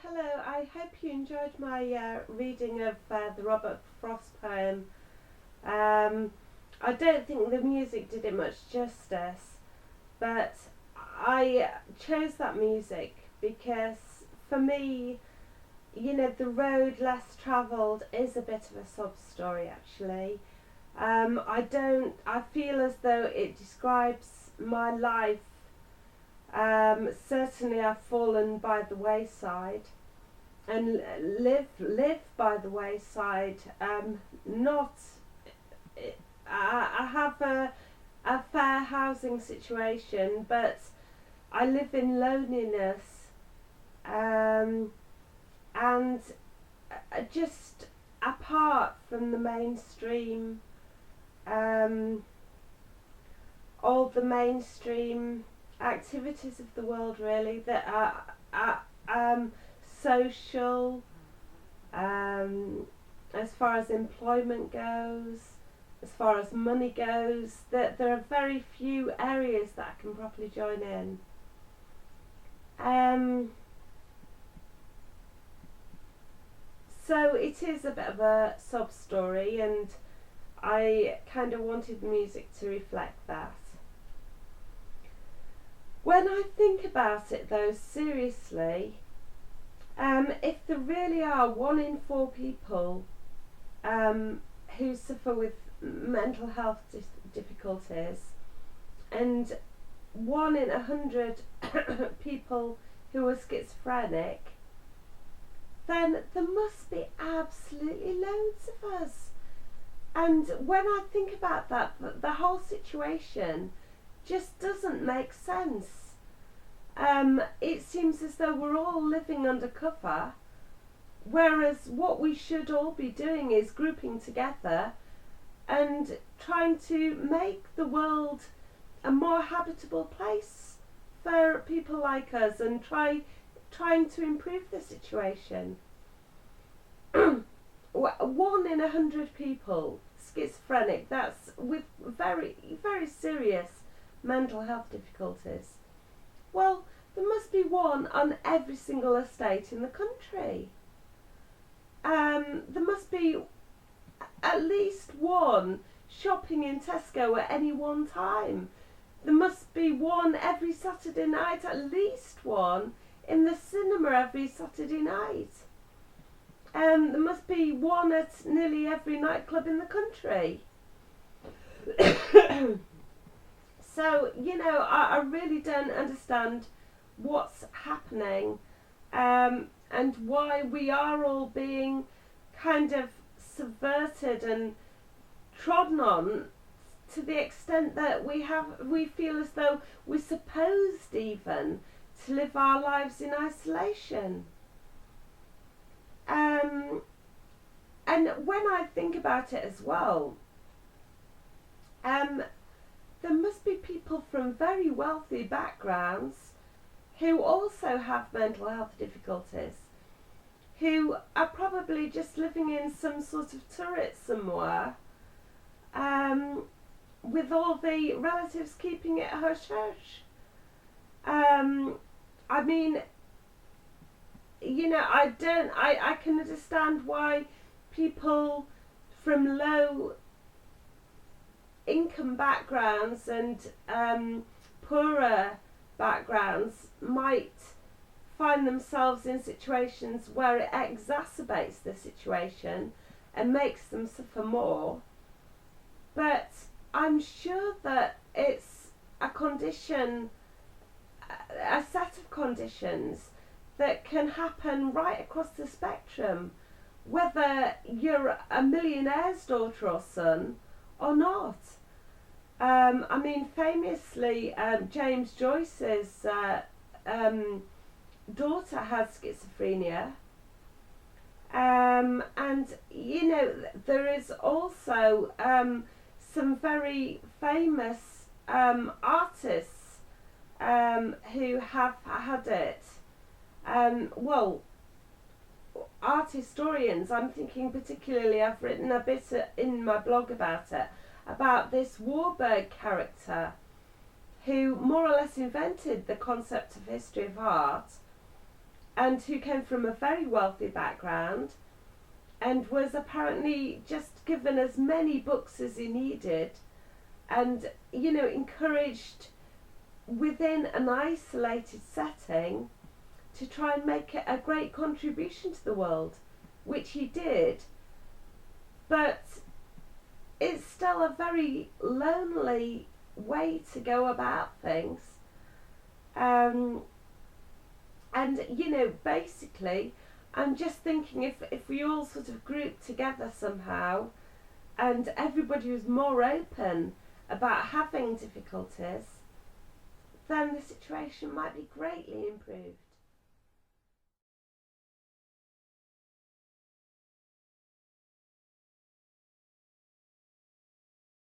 Well, hello. I hope you enjoyed my reading of the Robert Frost poem. I don't think the music did it much justice, but I chose that music because for me, the road less travelled is a bit of a sob story actually. I feel as though it describes my life. Certainly I've fallen by the wayside and live by the wayside. Not I have a fair housing situation, but I live in loneliness, and just apart from the mainstream, all the mainstream activities of the world really that are social, as far as employment goes, as far as money goes, that there are very few areas that I can properly join in. So it is a bit of a sob story, and I kind of wanted the music to reflect that. When I think about it though, seriously, if there really are 1 in 4 people who suffer with mental health difficulties, and 1 in 100 people who are schizophrenic, then there must be absolutely loads of us. And when I think about that, the whole situation just doesn't make sense. It seems as though we're all living under cover, whereas what we should all be doing is grouping together and trying to make the world a more habitable place for people like us, and trying to improve the situation. 1 in 100 people schizophrenic, that's with very, very serious mental health difficulties. Well, there must be 1 on every single estate in the country. There must be at least 1 shopping in Tesco at any one time. There must be 1 every Saturday night, at least 1 in the cinema every Saturday night. There must be 1 at nearly every nightclub in the country. So, I really don't understand what's happening, and why we are all being kind of subverted and trodden on, to the extent that we feel as though we're supposed even to live our lives in isolation. And when I think about it as well, there must be people from very wealthy backgrounds who also have mental health difficulties, who are probably just living in some sort of turret somewhere, with all the relatives keeping it hush-hush. I mean, I can understand why people from low income backgrounds and poorer backgrounds might find themselves in situations where it exacerbates the situation and makes them suffer more. But I'm sure that it's a condition, a set of conditions that can happen right across the spectrum, whether you're a millionaire's daughter or son or not. I mean, famously, James Joyce's daughter has schizophrenia, and there is also some very famous artists who have had it. Well, art historians, I'm thinking particularly, I've written a bit in my blog about it, about this Warburg character who more or less invented the concept of history of art, and who came from a very wealthy background and was apparently just given as many books as he needed, and encouraged within an isolated setting to try and make a great contribution to the world, which he did. But it's still a very lonely way to go about things. And basically, I'm just thinking if we all sort of grouped together somehow, and everybody was more open about having difficulties, then the situation might be greatly improved.